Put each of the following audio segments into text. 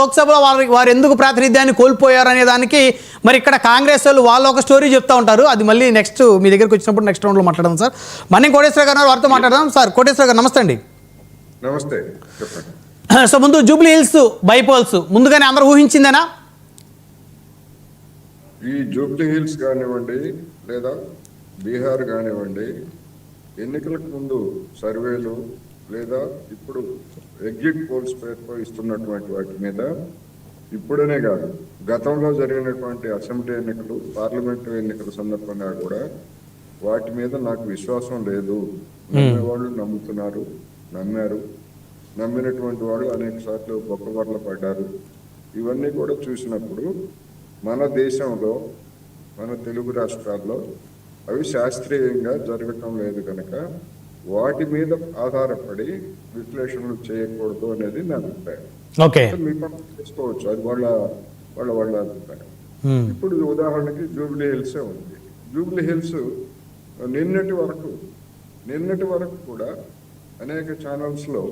లోక్సభలో వారు ఎందుకు ప్రాతినిధ్యాన్ని కోల్పోయారు అనే దానికి మరి ఇక్కడ కాంగ్రెస్ వాళ్ళు ఒక స్టోరీ చెప్తూ ఉంటారు. అది మళ్ళీ నెక్స్ట్ మీ దగ్గరికి వచ్చినప్పుడు నెక్స్ట్ రౌండ్లో మాట్లాడదాం సార్. మనీ కోటేశ్వర గారు వారితో మాట్లాడదాం. సార్ కోటేశ్వర గారు నమస్తే అండి. నమస్తే, చెప్పండి. సో ముందు జూబ్లీ హిల్స్ బైపోల్స్ ముందుగానే అందరూ ఊహించిందేనా? ఈ జూబ్లీ హిల్స్ కానివ్వండి లేదా బీహార్ కానివ్వండి, ఎన్నికలకు ముందు సర్వేలు లేదా ఇప్పుడు ఎగ్జిట్ పోల్స్ పేరుతో ఇస్తున్నటువంటి వాటి మీద ఇప్పుడనే కాదు, గతంలో జరిగినటువంటి అసెంబ్లీ ఎన్నికలు, పార్లమెంటు ఎన్నికల సందర్భంగా కూడా వాటి మీద నాకు విశ్వాసం లేదు. నమ్మేవాళ్ళు నమ్ముతున్నారు, నమ్మారు, నమ్మినటువంటి వాళ్ళు అనేక సార్లు బొక్కబర్ల పడ్డారు. ఇవన్నీ కూడా చూసినప్పుడు మన దేశంలో, మన తెలుగు రాష్ట్రాల్లో అవి శాస్త్రీయంగా జరగటం లేదు కనుక వాటి మీద ఆధారపడి విశ్లేషణలు చేయకూడదు అనేది నా అభిప్రాయం. మీకు చేసుకోవచ్చు, అది వాళ్ళ అభిప్రాయం. ఇప్పుడు ఉదాహరణకి జూబ్లీ హిల్సే ఉంది. జూబ్లీ హిల్స్ నిన్నటి వరకు కూడా అనేక ఛానల్స్ లో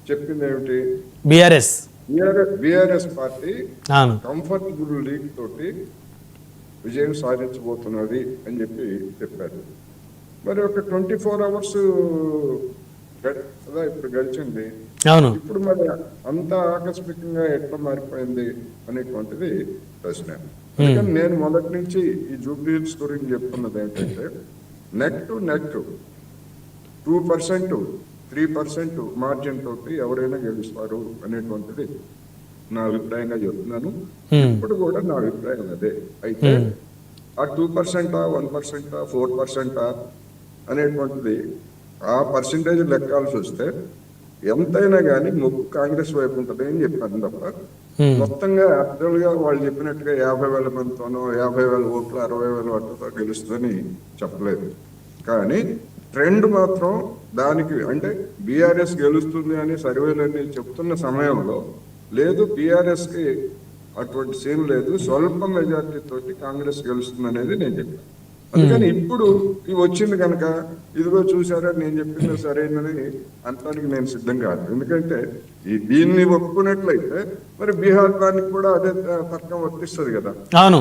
చెప్పింది ఏమిటి, బీఆర్ఎస్ పార్టీ కంఫర్టబుల్ లీడ్ తోటి విజయం సాధించబోతున్నది అని చెప్పారు. మరి ఒక 24 hours కదా ఇప్పుడు గడిచింది. ఇప్పుడు మరి అంత ఆకస్మికంగా ఎట్లా మారిపోయింది అనేటువంటిది ప్రశ్న. అందుకని నేను మొదటి నుంచి ఈ జూబ్లీ హిల్స్ గురించి చెప్తున్నది ఏంటంటే, నెక్ టు 2%, 3% మార్జిన్ తోటి ఎవరైనా గెలుస్తారు అనేటువంటిది నా అభిప్రాయంగా చెప్తున్నాను. ఇప్పుడు కూడా నా అభిప్రాయం అదే. అయితే ఆ 2%, 1%, 4% అనేటువంటిది ఆ పర్సంటేజ్ లెక్కాల్సి వస్తే ఎంతైనా కానీ మొక్కు కాంగ్రెస్ వైపు ఉంటుంది అని చెప్పాను తప్ప మొత్తంగా యాక్చువల్ గా వాళ్ళు చెప్పినట్టుగా 50,000 మందితోనో 50,000 ఓట్లు 60,000 ఓట్లతో గెలుస్తుందని చెప్పలేదు. కానీ ట్రెండ్ మాత్రం దానికి, అంటే బీఆర్ఎస్ గెలుస్తుంది అని సర్వేలన్నీ చెప్తున్న సమయంలో లేదు, బీఆర్ఎస్ కి అటువంటి సీన్ లేదు, స్వల్ప మెజార్టీ తోటి కాంగ్రెస్ గెలుస్తుంది అనేది నేను చెప్పాను. అందుకని ఇప్పుడు ఇవి వచ్చింది కనుక ఇదిగో చూసారా నేను చెప్పింది సరైనది అంటానికి నేను సిద్ధం కాదు. ఎందుకంటే దీన్ని ఒప్పుకున్నట్లయితే మరి బీహార్ దానికి కూడా అదే తర్కం వర్తిస్తుంది కదా. అవును.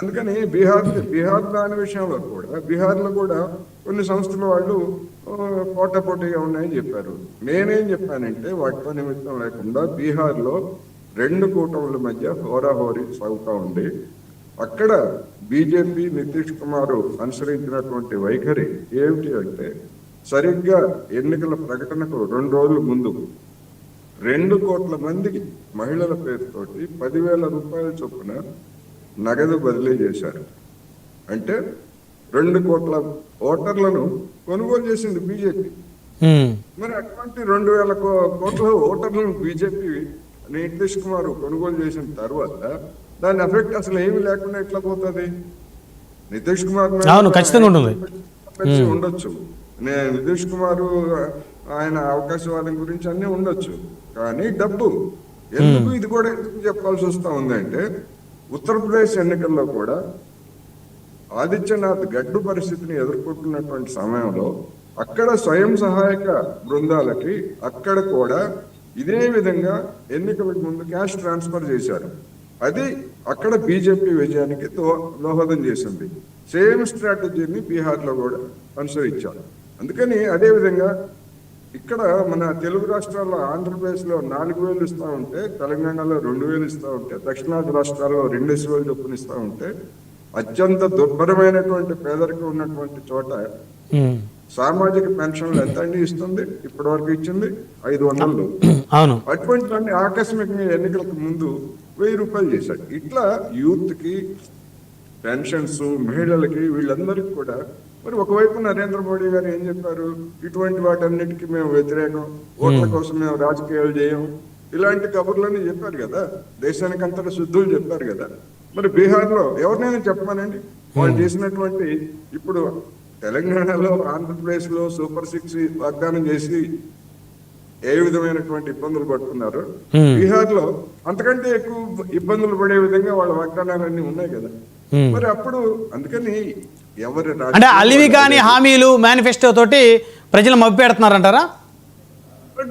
అందుకని బీహార్ దాని విషయంలో కూడా, బీహార్ లో కూడా కొన్ని సంస్థల వాళ్ళు పోటాపోటీగా ఉన్నాయని చెప్పారు. నేనేం చెప్పానంటే వాటితో నిమిత్తం లేకుండా బీహార్ లో 2 కూటముల మధ్య హోరాహోరీ సాగుతూ ఉంది. అక్కడ బీజేపీ నితీష్ కుమార్ అనుసరించినటువంటి వైఖరి ఏమిటి అంటే, సరిగ్గా ఎన్నికల ప్రకటనకు 2 రోజుల ముందు 2 కోట్ల మందికి మహిళల పేరుతోటి 10,000 రూపాయల చొప్పున నగదు బదిలీ చేశారు. అంటే 2 కోట్ల ఓటర్లను కొనుగోలు చేసింది బీజేపీ. మరి అటువంటి 2,000 కోట్ల ఓటర్లను బీజేపీ నితీష్ కుమార్ కొనుగోలు చేసిన తర్వాత దాని ఎఫెక్ట్ అసలు ఏమి లేకుండా ఎట్లా పోతుంది? నితీష్ కుమార్ ఉండొచ్చు, నితీష్ కుమార్ ఆయన అవకాశవాదం గురించి అన్ని ఉండొచ్చు, కానీ డబ్బు ఎందుకు ఇది కూడా ఎందుకు చెప్పాల్సి వస్తా ఉందంటే, ఉత్తరప్రదేశ్ ఎన్నికల్లో కూడా ఆదిత్యనాథ్ గడ్డు పరిస్థితిని ఎదుర్కొంటున్నటువంటి సమయంలో అక్కడ స్వయం సహాయక బృందాలకి అక్కడ కూడా ఇదే విధంగా ఎన్నికలకు ముందు క్యాష్ ట్రాన్స్ఫర్ చేశారు. అది అక్కడ బీజేపీ విజయానికి దోహదం చేసింది. సేమ్ స్ట్రాటజీని బీహార్లో కూడా అనుసరించారు. అందుకని అదే విధంగా ఇక్కడ మన తెలుగు రాష్ట్రాల్లో, ఆంధ్రప్రదేశ్లో 4,000 ఇస్తా ఉంటే, తెలంగాణలో 2,000 ఇస్తా ఉంటే, దక్షిణాది రాష్ట్రాల్లో 2,000 చొప్పున ఇస్తా ఉంటే, అత్యంత దుర్భరమైనటువంటి పేదరికం ఉన్నటువంటి చోట సామాజిక పెన్షన్లు ఎంత అండి ఇస్తుంది? ఇప్పటి వరకు ఇచ్చింది 500. అటువంటి ఆకస్మికంగా ఎన్నికలకు ముందు 1,000 రూపాయలు చేశాడు. ఇట్లా యూత్ కి పెన్షన్స్, మహిళలకి, వీళ్ళందరికీ కూడా మరి ఒకవైపు నరేంద్ర మోడీ గారు ఏం చెప్పారు, ఇటువంటి వాటన్నిటికీ మేము వ్యతిరేకం, ఓట్ల కోసం మేము రాజకీయాలు చేయం, ఇలాంటి కబుర్లన్నీ చెప్పారు కదా, దేశానికి అంతటా శుద్ధులు చెప్పారు కదా. మరి బీహార్లో ఎవరినైనా చెప్పమానండి, వాళ్ళు చేసినటువంటి, ఇప్పుడు తెలంగాణలో, ఆంధ్రప్రదేశ్ లో సూపర్ 6 వాగ్దానం చేసి ఏ విధమైనటువంటి ఇబ్బందులు పడుతున్నారు, బీహార్ లో అంతకంటే ఎక్కువ ఇబ్బందులు పడే విధంగా వాళ్ళ వాగ్దానాలన్నీ ఉన్నాయి కదా. మరి అప్పుడు అందుకని ఎవరు అంటే అలివి కాని హామీలు, మేనిఫెస్టో తోటి ప్రజలు మభ్యపెడుతున్నారంటారా?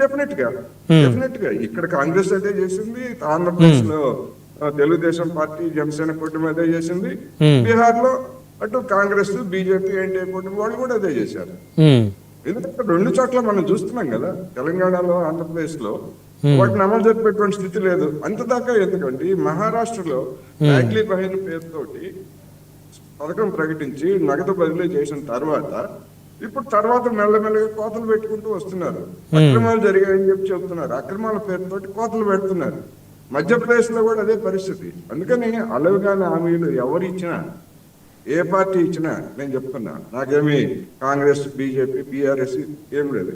డెఫినెట్ గా ఇక్కడ కాంగ్రెస్ అదే చేసింది, ఆంధ్రప్రదేశ్ లో తెలుగుదేశం పార్టీ జనసేన కూటమి అదే చేసింది, బీహార్ లో అటు కాంగ్రెస్ బీజేపీ ఎన్డీఏ కూటమి వాళ్ళు కూడా అదే చేశారు. ఎందుకంటే రెండు చోట్ల మనం చూస్తున్నాం కదా, తెలంగాణలో ఆంధ్రప్రదేశ్ లో వాటిని అమలు జరిపేటువంటి స్థితి లేదు. అంతదాకా ఎందుకంటే మహారాష్ట్రలో బ్యాగ్లీ బహిన్ పేరుతోటి పథకం ప్రకటించి నగదు బదిలీ చేసిన తర్వాత మెల్లమెల్లగా కోతలు పెట్టుకుంటూ వస్తున్నారు. అక్రమాలు జరిగాయని చెప్పి చెప్తున్నారు, అక్రమాల పేరుతోటి కోతలు పెడుతున్నారు. మధ్యప్రదేశ్ లో కూడా అదే పరిస్థితి. అందుకని అలవిగాని హామీలు ఎవరు ఇచ్చినా, ఏ పార్టీ ఇచ్చినా నేను చెప్తున్నా, నాకేమి కాంగ్రెస్ బీజేపీ బీఆర్ఎస్ ఏం లేదు.